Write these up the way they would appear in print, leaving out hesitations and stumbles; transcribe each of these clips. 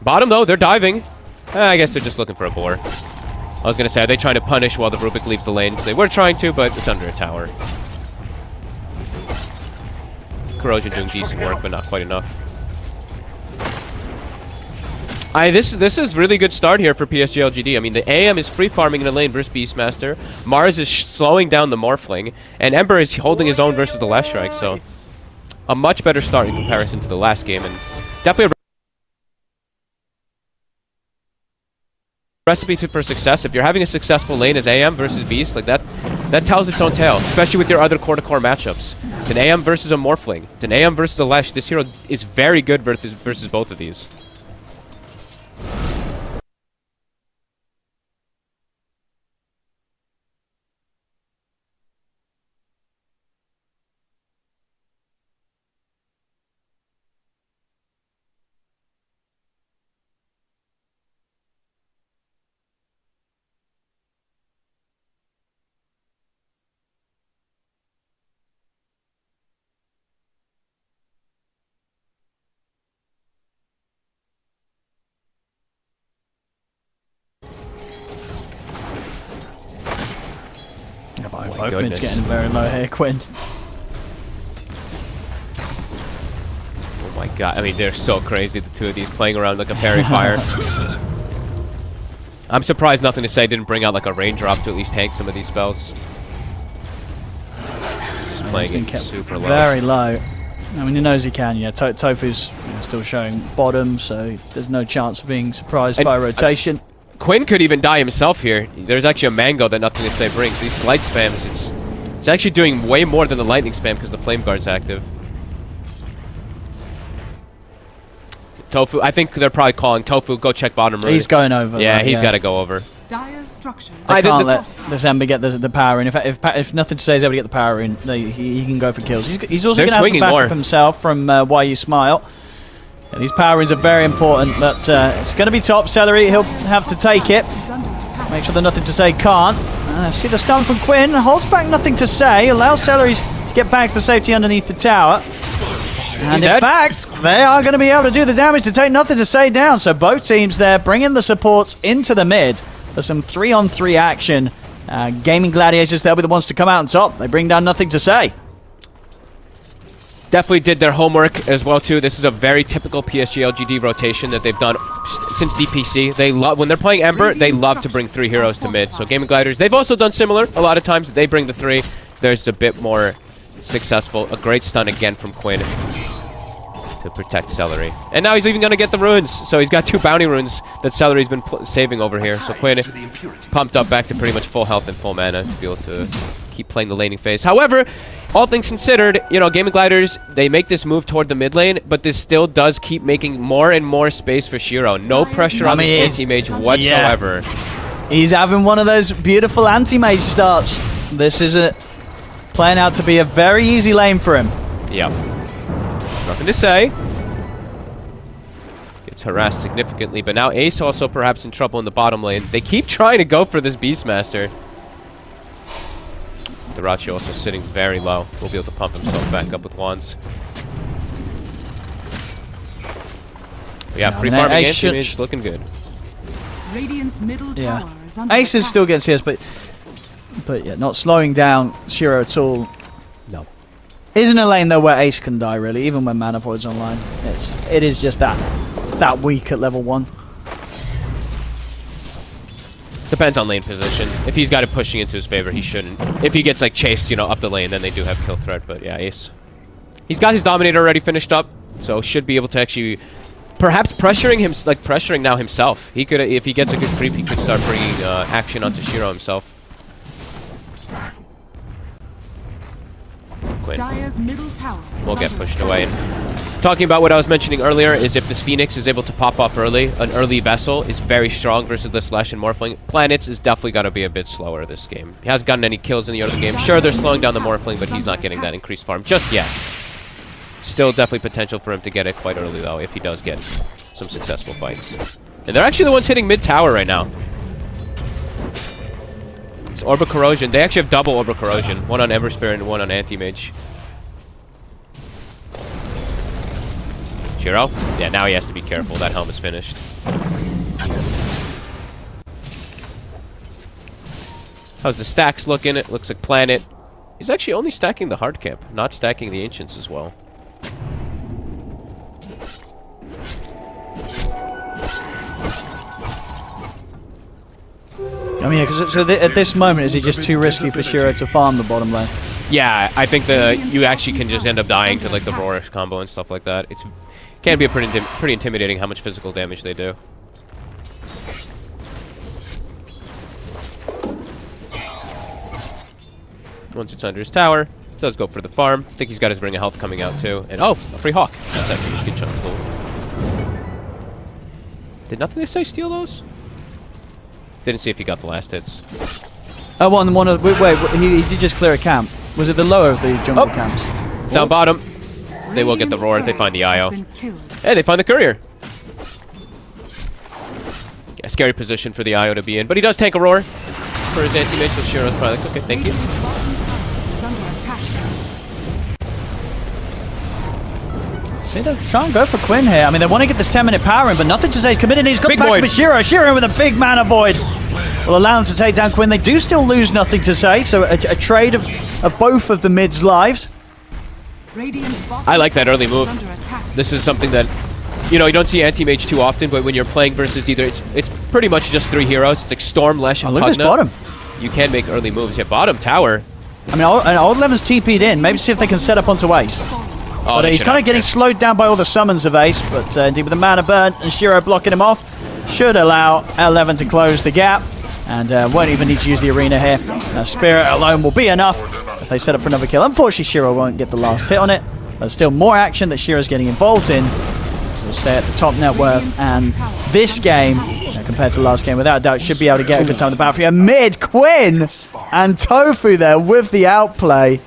Bottom, though, they're diving. I guess they're just looking for a boar. I was going to say, are they trying to punish while the Rubik leaves the lane? So they were trying to, but it's under a tower. Corrosion doing decent work, but not quite enough. This is really good start here for PSG.LGD. I mean, the AM is free farming in the lane versus Beastmaster. Mars is slowing down the Morphling. And Ember is holding his own versus the Last Strike. So, a much better start in comparison to the last game. And definitely a recipe for success. If you're having a successful lane as AM versus Beast, like that tells its own tale, especially with your other core-to-core matchups. It's an AM versus a Morphling. It's an AM versus a Lesh. This hero is very good versus both of these. Both mids getting very low here, Quinn. Oh my god, I mean, they're so crazy, the two of these, playing around like a fairy fire. I'm surprised Nothing to Say didn't bring out like a raindrop to at least tank some of these spells. Just playing it super low. Very low. I mean, he knows he can, yeah. Tofu's still showing bottom, so there's no chance of being surprised by rotation. Quinn could even die himself here. There's actually a mango that Nothing to Say brings. These slight spams, it's actually doing way more than the lightning spam because the flame guard's active. Tofu, I think they're probably calling Tofu, go check bottom room. He's going over. Yeah, he's got to go over. They can't let the Zemba get the power in. If Nothing to Say is able to get the power in, he can go for kills. He's also going to have to back up himself from Why You Smile. Yeah, these power ins are very important, but it's going to be top Celery. He'll have to take it. Make sure that Nothing to Say can't. See the stun from Quinn. Holds back Nothing to Say. Allows Celery to get back to safety underneath the tower. And in fact, they are going to be able to do the damage to take Nothing to Say down. So both teams there bringing the supports into the mid for some 3-on-3 action. Gaimin Gladiators, they'll be the ones to come out on top. They bring down Nothing to Say. Definitely did their homework as well too. This is a very typical PSG.LGD rotation that they've done since DPC. They love when they're playing Ember. They love to bring 3 heroes to mid. So Gaimin Gliders, they've also done similar. A lot of times they bring the 3. There's a bit more successful. A great stun again from Quinn to protect Celery. And now he's even going to get the runes. So he's got 2 bounty runes that Celery's been saving over here. So Quinn pumped up back to pretty much full health and full mana to be able to keep playing the laning phase. However, all things considered, you know, Gaimin Gliders, they make this move toward the mid lane, but this still does keep making more and more space for Shiro. No pressure on this anti-mage whatsoever. Yeah. He's having one of those beautiful anti-mage starts. This is playing out to be a very easy lane for him. Yep. Nothing to Say. Gets harassed significantly, but now Ace also perhaps in trouble in the bottom lane. They keep trying to go for this Beastmaster. Darachi also sitting very low. Will be able to pump himself back up with wands. But yeah, free farming anti-mage looking good. Radiant's middle tower is under Ace is still getting CS, but yeah, not slowing down Shiro at all. No. Isn't a lane though where Ace can die really, even when Mana Void's online. It is just that weak at level 1. Depends on lane position. If he's got it pushing into his favor, he shouldn't. If he gets like chased, you know, up the lane, then they do have kill threat. But yeah, Ace. He's got his Dominator already finished up, so should be able to actually, perhaps pressuring him, like pressuring now himself. He could, if he gets a good creep, he could start bringing action onto Shiro himself. Quinn will get pushed away. And talking about what I was mentioning earlier is if this Phoenix is able to pop off early, an early Vessel is very strong versus the Slash and Morphling. Planets is definitely going to be a bit slower this game. He hasn't gotten any kills in the early game. Sure, they're slowing down the Morphling, but he's not getting that increased farm just yet. Still definitely potential for him to get it quite early, though, if he does get some successful fights. And they're actually the ones hitting mid-tower right now. It's Orb of Corrosion. They actually have double Orb of Corrosion. One on Ember Spirit and one on Anti-Mage. Shiro? Yeah, now he has to be careful. That helm is finished. How's the stacks looking? It looks like Planet. He's actually only stacking the hard camp, not stacking the Ancients as well. I mean, at this moment, is it just too risky for Shiro to farm the bottom lane? Yeah, I think you actually can just end up dying to like the Roar combo and stuff like that. It can be pretty intimidating how much physical damage they do. Once it's under his tower, does go for the farm. I think he's got his Ring of Health coming out too. And oh, a free Hawk. That's actually a good chunk of gold. Did Nothing to Say steal those? Didn't see if he got the last hits. Oh, wait, he did just clear a camp. Was it the lower of the jungle camps? Down bottom. They will get the Roar. They find the IO. Hey, they find the Courier. Yeah, scary position for the IO to be in. But he does tank a Roar for his anti-mage, so Shiro's probably like, okay, thank you. See, they're trying to go for Quinn here. I mean, they want to get this 10-minute power in, but Nothing to Say is committed. He's got big back void. with Shiro. Shiro with a big mana void will allow him to take down Quinn. They do still lose Nothing to Say, so a trade of both of the mid's lives. I like that early move. This is something that, you don't see anti-mage too often, but when you're playing versus either, it's pretty much just 3 heroes. It's like Storm, Lesh, and look at this bottom. You can make early moves. Yeah, bottom tower. I mean, Old Lemon's TP'd in. Maybe see if they can set up onto Ace. Oh, but he's kind of getting slowed down by all the summons of Ace, but indeed with the mana burn and Shiro blocking him off, should allow L11 to close the gap, and won't even need to use the arena here. Spirit alone will be enough if they set up for another kill. Unfortunately, Shiro won't get the last hit on it, but still more action that Shiro's getting involved in. So we'll stay at the top net worth, and this game, compared to last game, without doubt, should be able to get a good time to battle for you. Mid, Quinn and Tofu there with the outplay.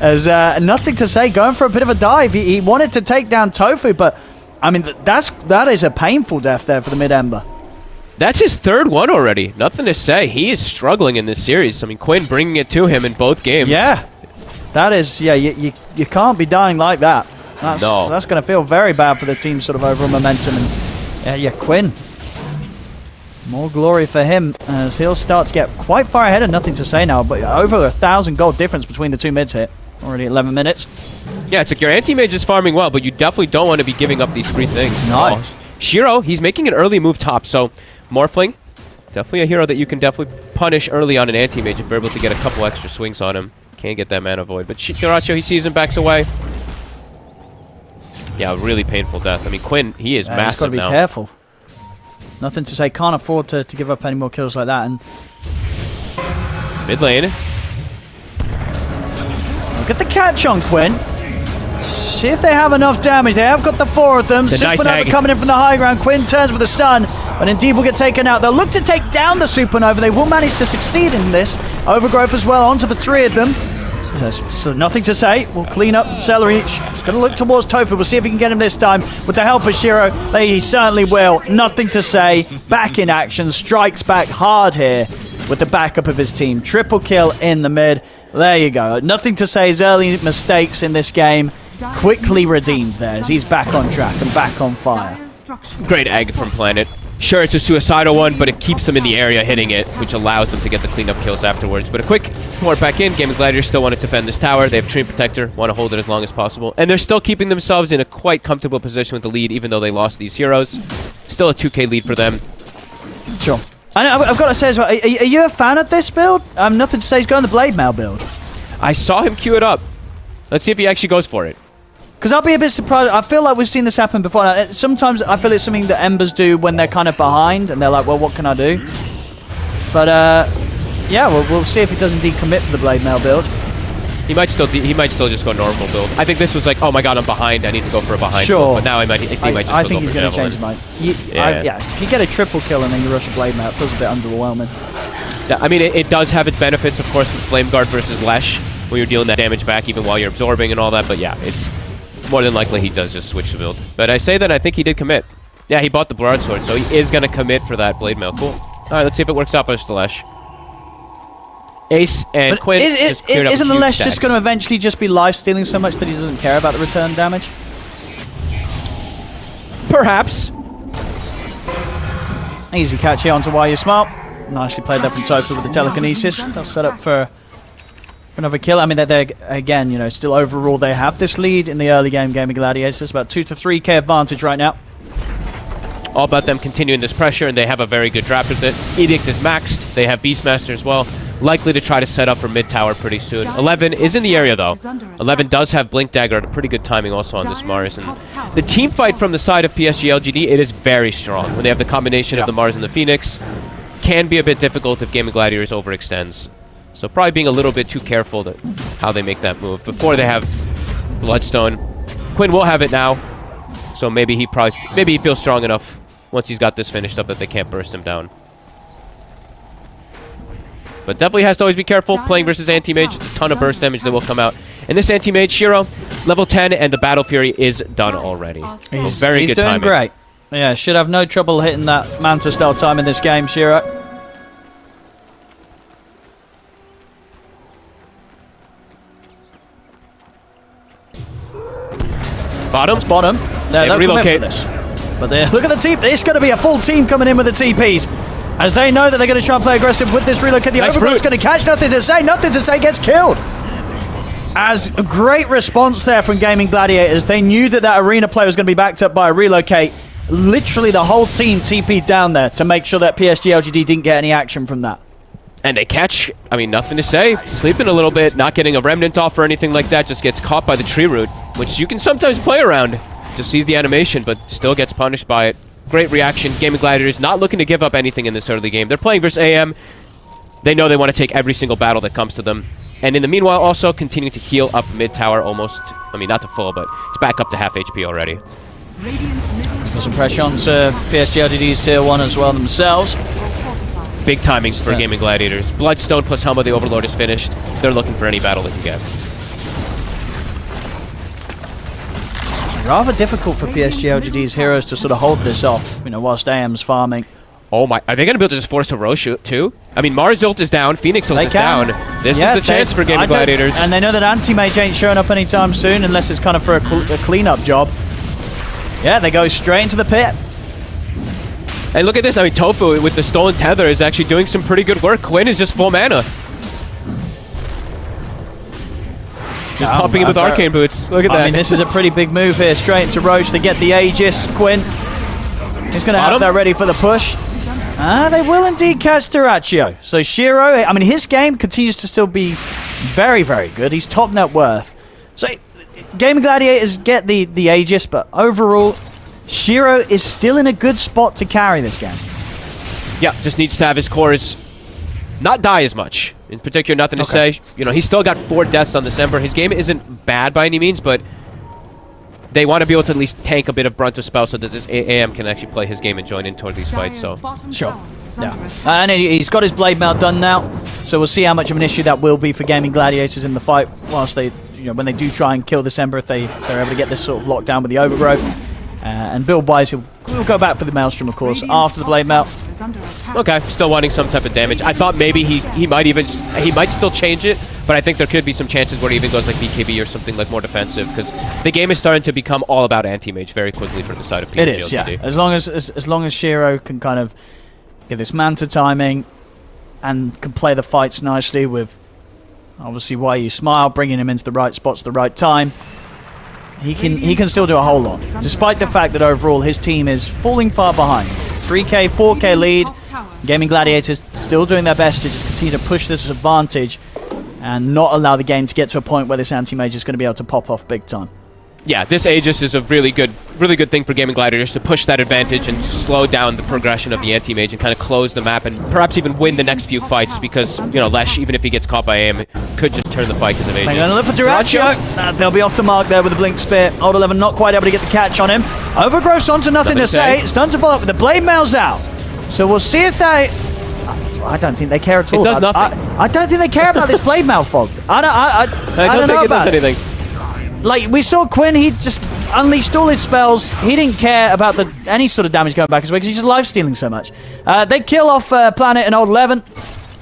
As Nothing to Say, going for a bit of a dive. He wanted to take down Tofu, but I mean that is a painful death there for the mid Ember. That's his 3rd one already. Nothing to Say. He is struggling in this series. I mean, Quinn bringing it to him in both games. Yeah, that is. Yeah, you can't be dying like that. That's going to feel very bad for the team's sort of overall momentum. And yeah, Quinn. More glory for him as he'll start to get quite far ahead of Nothing to Say now, but over 1,000 gold difference between the two mids here. Already 11 minutes. Yeah, it's like your anti-mage is farming well, but you definitely don't want to be giving up these free things. No. Shiro, he's making an early move top, so Morphling, definitely a hero that you can definitely punish early on an anti-mage if you're able to get a couple extra swings on him. Can't get that mana void, but Shikaracho, he sees him, backs away. Yeah, really painful death. I mean, Quinn, he is massive now. He's got to be careful. Nothing to Say, can't afford to give up any more kills like that. And mid lane. Look at the catch on Quinn. See if they have enough damage. They have got the 4 of them. Supernova coming in from the high ground. Quinn turns with a stun, but indeed will get taken out. They'll look to take down the Supernova. They will manage to succeed in this. Overgrowth as well onto the 3 of them. So Nothing to Say. We'll clean up Celery. He's going to look towards Tofu. We'll see if he can get him this time. With the help of Shiro, he certainly will. Nothing to Say. Back in action. Strikes back hard here with the backup of his team. Triple kill in the mid. There you go. Nothing to Say's early mistakes in this game quickly redeemed there as he's back on track and back on fire. Great egg from Planet. Sure, it's a suicidal one, but it keeps them in the area hitting it, which allows them to get the cleanup kills afterwards. But a quick port back in. Gaimin Gladiator still want to defend this tower. They have Treant Protector, want to hold it as long as possible. And they're still keeping themselves in a quite comfortable position with the lead, even though they lost these heroes. Still a 2k lead for them. Sure. I've got to say as well, are you a fan of this build? Nothing to Say, he's going the Blade Mail build. I saw him queue it up. Let's see if he actually goes for it. Because I'll be a bit surprised. I feel like we've seen this happen before. Now, sometimes I feel it's something that Embers do when they're kind of behind, and they're like, well, what can I do? But, yeah, we'll see if he does indeed commit for the Blade Mail build. He might still just go normal build. I think this was like, oh my god, I'm behind. I need to go for a behind build. But now he might just I think he's going to change his mind. If you get a triple kill and then you rush a Blade Mail, it feels a bit underwhelming. I mean, it does have its benefits, of course, with Flame Guard versus Lesh, when you're dealing that damage back even while you're absorbing and all that. But yeah, it's more than likely he does just switch the build. But I say that I think he did commit. Yeah, he bought the Broadsword, so he is going to commit for that Blade Mail. Cool. All right, let's see if it works out for the Lesh. Ace and Quinn isn't the Lesh just going to eventually just be life-stealing so much that he doesn't care about the return damage? Perhaps. Easy catch here onto Why You Smile. Nicely played there from Topson with the telekinesis. They'll set up for another kill. I mean, they're again, you know, still overall they have this lead in the early game. Gaimin Gladiators about 2 to 3k advantage right now. All about them continuing this pressure, and they have a very good draft with it. Edict is maxed. They have Beastmaster as well. Likely to try to set up for mid tower pretty soon. 11 is in the area though. 11 does have Blink Dagger at a pretty good timing also on this Mars. And the team fight from the side of PSG.LGD, it is very strong. When they have the combination of the Mars and the Phoenix, can be a bit difficult if Gaimin Gladiators overextends. So probably being a little bit too careful to how they make that move before they have Bloodstone. Quinn will have it now, so maybe he feels strong enough once he's got this finished up that they can't burst him down. But definitely has to always be careful playing versus Anti-Mage. It's a ton of burst damage that will come out. And this Anti-Mage, Shiro, level 10, and the Battle Fury is done already. He's very good timing. He's doing great. Yeah, should have no trouble hitting that Manta-style time in this game, Shiro. Bottom? It's bottom. They relocate. But look at the team. It's going to be a full team coming in with the TPs. As they know that they're going to try and play aggressive with this relocate. The Overgrowth's going to catch Nothing to Say. Nothing to Say gets killed. As a great response there from Gaimin Gladiators. They knew that that arena play was going to be backed up by a relocate. Literally the whole team TP'd down there to make sure that PSG.LGD didn't get any action from that. And they catch, I mean, Nothing to Say. Sleeping a little bit, not getting a remnant off or anything like that. Just gets caught by the tree root, which you can sometimes play around. Just sees the animation, but still gets punished by it. Great reaction. Gaimin Gladiators not looking to give up anything in this early game. They're playing versus AM. They know they want to take every single battle that comes to them. And in the meanwhile, also continuing to heal up mid-tower almost. I mean, not to full, but it's back up to half HP already. Put some pressure onto PSG.LGD's tier 1 as well themselves. Big timings for Gaimin Gladiators. Bloodstone plus Helma the Overlord is finished. They're looking for any battle they can get. Rather difficult for PSG.LGD's heroes to sort of hold this off, you know, whilst AM's farming. Oh my, are they going to be able to just force a Roche too? I mean, Mars ult is down, Phoenix ult is down. This is the chance for Gaimin Gladiators. And they know that Anti-Mage ain't showing up anytime soon unless it's kind of for a cleanup job. Yeah, they go straight into the pit. And look at this, I mean, Tofu with the Stolen Tether is actually doing some pretty good work. Quinn is just full mana. Just popping him with Arcane Boots. Look at that. I mean, this is a pretty big move here. Straight into Roche. They get the Aegis. Quinn. He's going to have that ready for the push. They will indeed catch Terraccio. So Shiro, I mean, his game continues to still be very, very good. He's top net worth. So Gaimin Gladiators get the Aegis, but overall, Shiro is still in a good spot to carry this game. Yeah, just needs to have his cores not die as much. In particular, Nothing to Say. You know, he's still got 4 deaths on this Ember. His game isn't bad by any means, but they want to be able to at least tank a bit of brunt of spell so that this AM can actually play his game and join in toward these fights. So sure. Yeah. And he's got his blade mail done now, so we'll see how much of an issue that will be for Gaimin Gladiators in the fight whilst they, you know, when they do try and kill this Ember, if they're able to get this sort of locked down with the Overgrowth. And build-wise, we'll go back for the Maelstrom, of course, after the blade mail. Okay, still wanting some type of damage. I thought maybe he might still change it, but I think there could be some chances where he even goes like BKB or something like more defensive, because the game is starting to become all about anti-mage very quickly for the side of PSG. It is, yeah. As long as Shiro can kind of get this Manta timing and can play the fights nicely with obviously Why You Smile, bringing him into the right spots at the right time. He can still do a whole lot, despite the fact that overall his team is falling far behind. 3k, 4k lead. Gaimin Gladiators still doing their best to just continue to push this advantage and not allow the game to get to a point where this anti-mage is going to be able to pop off big time. Yeah, this Aegis is a really good thing for Gaimin Gladiators to push that advantage and slow down the progression of the anti-mage and kind of close the map and perhaps even win the next few fights, because, you know, Lesh, even if he gets caught by AM, could just turn the fight because of Aegis. They're going to look for Terraccio. They'll be off the mark there with the Blink Spear. Old 11 not quite able to get the catch on him. Overgrowth's onto Nothing to Say. It's done to follow up with the blade mail's out. So we'll see if they... I don't think they care at all. It does nothing. I don't think they care about this blade mail fogged. I don't think know it does about anything. Like, we saw Quinn, he just unleashed all his spells. He didn't care about any sort of damage going back his way because he's just life-stealing so much. They kill off Planet and Old 11.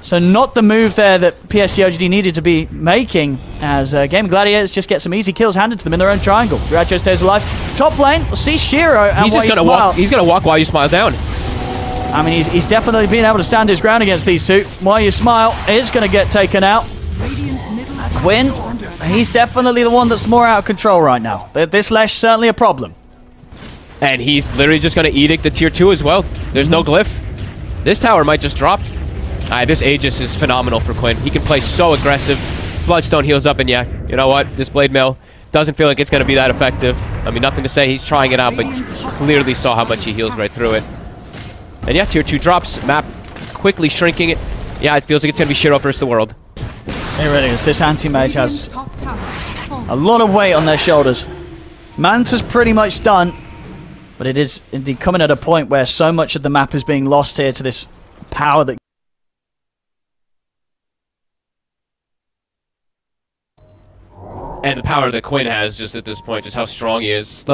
So not the move there that PSG.LGD needed to be making, as Gaimin Gladiators just get some easy kills handed to them in their own triangle. Duracho stays alive. Top lane, we'll see Shiro and he's just gonna walk. He's gonna walk while you smile down. I mean, he's definitely been able to stand his ground against these two. While you smile is gonna get taken out. Quinn, he's definitely the one that's more out of control right now. This Lesh certainly a problem. And he's literally just gonna edict the tier 2 as well. There's no glyph. This tower might just drop. This Aegis is phenomenal for Quinn. He can play so aggressive. Bloodstone heals up, and yeah, you know what? This Blade Mail doesn't feel like it's going to be that effective. I mean, nothing to say. He's trying it out, but clearly saw how much he heals right through it. And yeah, tier 2 drops. Map quickly shrinking it. Yeah, it feels like it's going to be Shiro versus the world. It really is. This anti-mage has a lot of weight on their shoulders. Manta's pretty much done, but it is indeed coming at a point where so much of the map is being lost here to this power that... And the power that Quinn has just at this point, just how strong he is.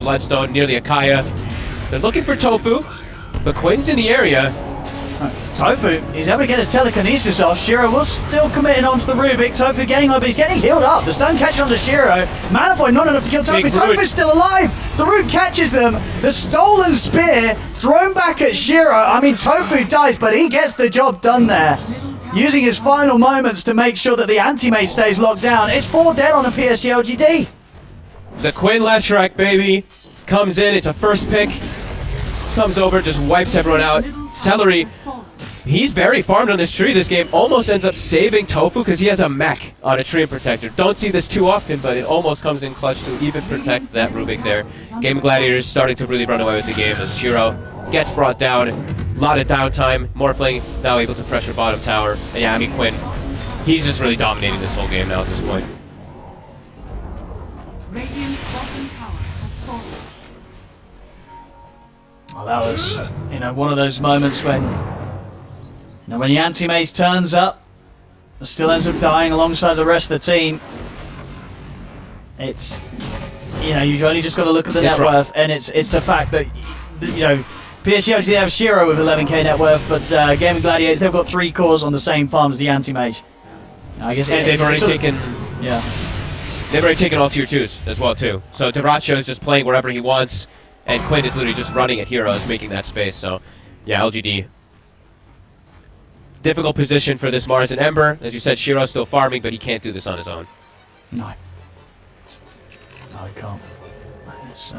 Bloodstone near the Akaya. They're looking for Tofu, but Quinn's in the area. Tofu, he's able to get his telekinesis off. Shiro was still committing onto the Rubik. Tofu getting up, but he's getting healed up. The stun catch onto Shiro. Malifaux not enough to kill Tofu. Tofu's still alive. The root catches them. The stolen spear thrown back at Shiro. I mean, Tofu dies, but he gets the job done there. Using his final moments to make sure that the anti-mage stays locked down. It's 4 dead on a PSG.LGD. The Quinn Leshrac, baby, comes in. It's a first pick. Comes over, just wipes everyone out. Celery, he's very farmed on this tree this game. Almost ends up saving Tofu because he has a mech on a tree protector. Don't see this too often, but it almost comes in clutch to even protect that Rubik there. Gaimin Gladiators starting to really run away with the game as Shiro gets brought down. A lot of downtime. Morphling now able to pressure bottom tower. And yeah, I mean, Quinn, he's just really dominating this whole game now at this point. Well, that was, one of those moments when, when the anti-mage turns up, and still ends up dying alongside the rest of the team. It's, you've only just got to look at the net worth, and it's the fact that, PSG have Shiro with 11k net worth, but Gaimin Gladiators, they've got 3 cores on the same farm as the anti-mage. I guess they've already taken... Yeah. They've already taken all tier 2s as well, too. So Duracho is just playing wherever he wants, and Quinn is literally just running at heroes, making that space. So, yeah, LGD. Difficult position for this Mars and Ember. As you said, Shiro's still farming, but he can't do this on his own. No. No, he can't. It's,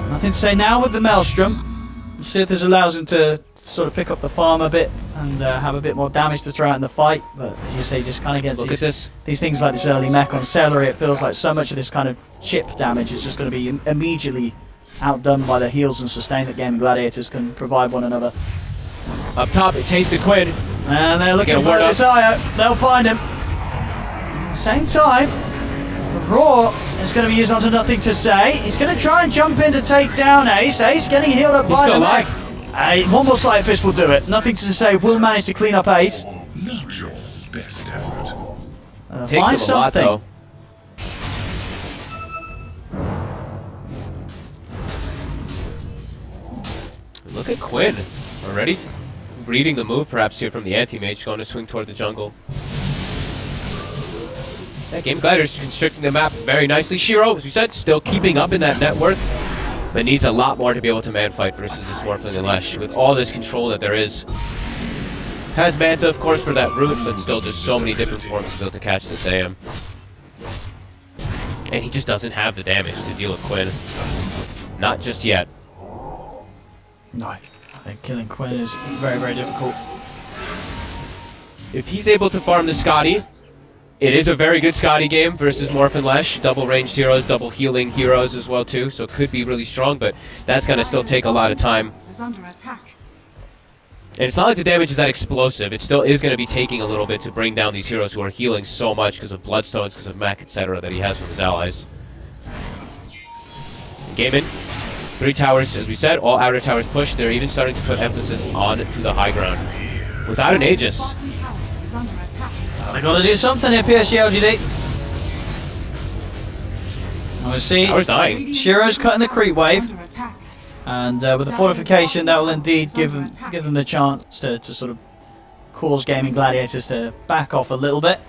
nothing to say now with the Maelstrom. We'll see if this allows him to sort of pick up the farm a bit and have a bit more damage to throw out in the fight. But as you say, just kind of gets these things like this early mech on Celery. It feels like so much of this kind of chip damage is just going to be immediately outdone by the heals and sustain that Gaimin Gladiators can provide one another. Up top, it's Hasted Quinn. And they're looking for this IO. They'll find him. Same time, Raw is going to be used onto Nothing to Say. He's going to try and jump in to take down Ace. Ace getting healed up by the mech. One more Slight Fist will do it. Nothing to Say will manage to clean up Ace. Takes him a lot, though. Look at Quinn already reading the move perhaps here from the anti-mage, going to swing toward the jungle. That Gaimin Gladiators constricting the map very nicely. Shiro, as we said, still keeping up in that net worth, but needs a lot more to be able to man fight versus this Morphling and Lesh with all this control that there is. Has Manta, of course, for that root, but still just so many different forms to be able to catch this AM. And he just doesn't have the damage to deal with Quinn. Not just yet. No, I think killing Quinn is very, very difficult. If he's able to farm the Scotty, it is a very good Scotty game versus Morph and Lesh. Double ranged heroes, double healing heroes as well too, so it could be really strong, but that's going to still take a lot of time. And it's not like the damage is that explosive. It still is going to be taking a little bit to bring down these heroes who are healing so much because of Bloodstones, because of mech, etc. that he has from his allies. Gaimin, 3 towers, as we said, all outer towers pushed. They're even starting to put emphasis on the high ground. Without an Aegis. They got to do something here, PSG.LGD. I want to see. Tower's dying. Shiro's cutting the creep wave. And with the fortification, that will indeed give them the chance to sort of cause Gaming Gladiators to back off a little bit.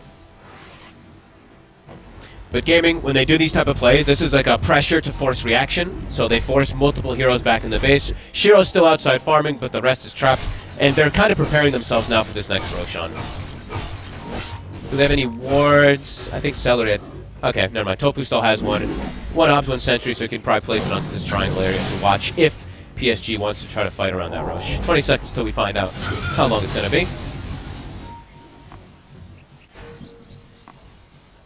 But Gaming, when they do these type of plays, this is like a pressure to force reaction. So they force multiple heroes back in the base. Shiro's still outside farming, but the rest is trapped. And they're kind of preparing themselves now for this next Roshan. Do they have any wards? I think Celery had... Okay, never mind. Tofu still has one. One Obs, one Sentry, so he can probably place it onto this triangle area to watch if PSG wants to try to fight around that Rosh. 20 seconds till we find out how long it's going to be.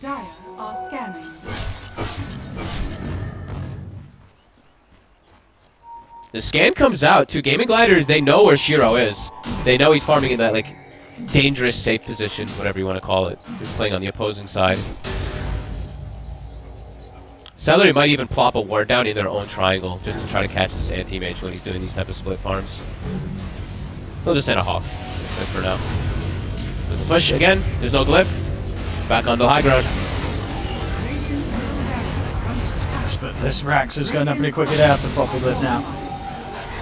Dire are scanning. The scan comes out to Gaming Gladiators. They know where Shiro is. They know he's farming in that like dangerous safe position, whatever you want to call it. He's playing on the opposing side. Celery might even plop a ward down in their own triangle just to try to catch this anti-mage when he's doing these type of split farms. They'll just send a Hawk. That's it for now. There's a push again. There's no glyph. Back onto the high ground. This Rax is going up pretty quickly there to pop a glyph now.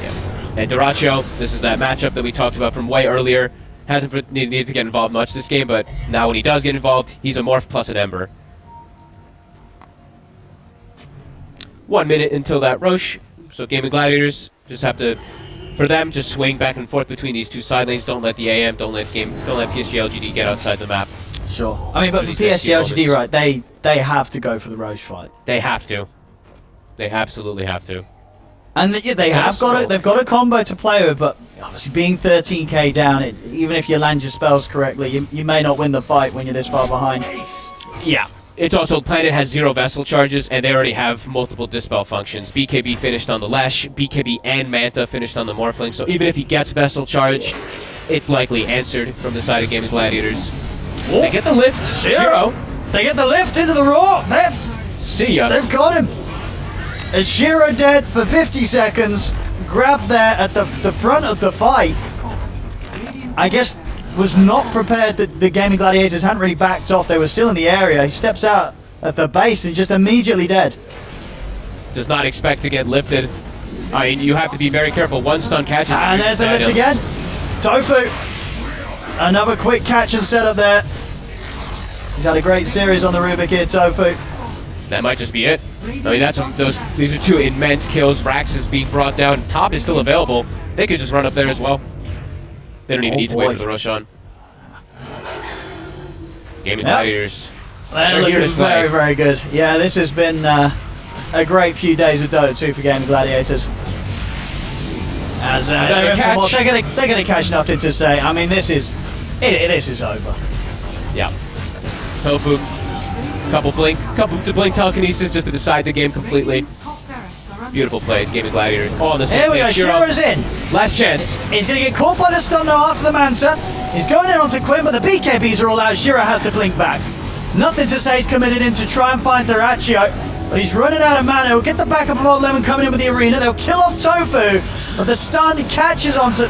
Yeah. And Dyrachyo, this is that matchup that we talked about from way earlier. Hasn't needed to get involved much this game, but now when he does get involved, he's a Morph plus an Ember. 1 minute until that Rosh, so Gaming Gladiators just have to, for them, just swing back and forth between these two side lanes. Don't let the AM, don't let PSG.LGD get outside the map. Sure. I mean, but for PSG.LGD, right, they have to go for the Rosh fight. They have to. They absolutely have to. And they have got they've got a combo to play with, but obviously being 13k down, even if you land your spells correctly, you may not win the fight when you're this far behind. Yeah. It's also, Planet has 0 Vessel charges, and they already have multiple Dispel functions. BKB finished on the Lash, BKB and Manta finished on the Morphling, so even if he gets Vessel charge, it's likely answered from the side of Gaming Gladiators. Oh. They get the lift. Shiro. They get the lift into the Raw. See ya. They've got him. Is Shiro dead for 50 seconds, grabbed there at the front of the fight. I guess was not prepared that the Gaming Gladiators hadn't really backed off. They were still in the area. He steps out at the base and just immediately dead. Does not expect to get lifted. I mean, you have to be very careful. One stun catches. And there's the lift again. Tofu. Another quick catch and setup there. He's had a great series on the Rubik here, Tofu. That might just be it. I mean, these are two immense kills. Rax is being brought down. Top is still available. They could just run up there as well. They don't even need to wait for the Roshan. Gaming Gladiators. They're looking very, very good. Yeah, this has been a great few days of Dota 2 for Gaming Gladiators. As they're going to catch nothing to say. I mean, this is over. Yeah. Tofu. Couple to blink telekinesis just to decide the game completely. Beautiful plays, Gaming Gladiators. Oh, the here we go, Shiro's in. Last chance. He's going to get caught by the stun now after the Manta. He's going in onto Quinn, but the BKBs are all out. Shiro has to blink back. Nothing to say, he's committed in to try and find Dyrachyo, but he's running out of mana. He'll get the backup of Old Lemon coming in with the arena. They'll kill off Tofu, but the stun catches onto...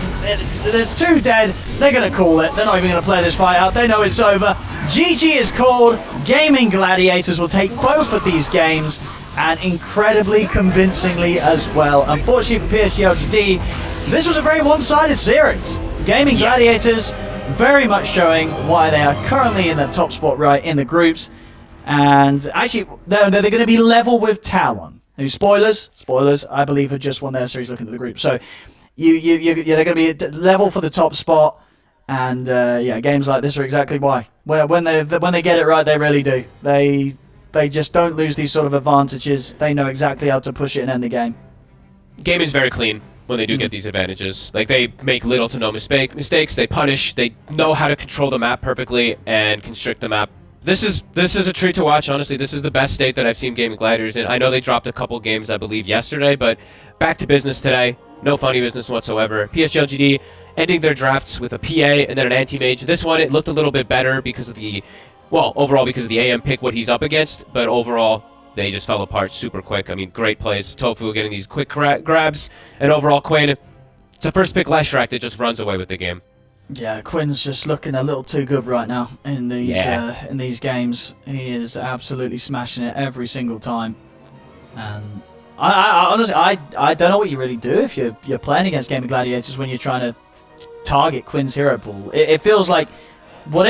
There's 2 dead. They're going to call it. They're not even going to play this fight out. They know it's over. GG is called. Gaming Gladiators will take both of these games, and incredibly convincingly as well. Unfortunately for PSG.LGD, this was a very one-sided series. Gaming Gladiators very much showing why they are currently in the top spot right in the groups. And actually, they're going to be level with Talon, who, spoilers, I believe have just won their series looking at the group. So they're going to be level for the top spot. And yeah, games like this are exactly why. When they get it right, they really do. They just don't lose these sort of advantages. They know exactly how to push it and end the game. Game is very clean when they do get these advantages. Like, they make little to no mistakes. They punish. They know how to control the map perfectly and constrict the map. This is a treat to watch, honestly. This is the best state that I've seen Gaming Gladiators in. I know they dropped a couple games, I believe, yesterday, but back to business today. No funny business whatsoever. PSG.LGD ending their drafts with a PA and then an anti-mage. This one, it looked a little bit better because of the... Well, overall because of the AM pick, what he's up against, but overall, they just fell apart super quick. I mean, great plays. Tofu getting these quick grabs, and overall, Quinn, it's a first pick Leshrac that just runs away with the game. Yeah, Quinn's just looking a little too good right now in these games. He is absolutely smashing it every single time. And I honestly, I don't know what you really do if you're playing against Gaimin Gladiators when you're trying to target Quinn's hero pool. It feels like whatever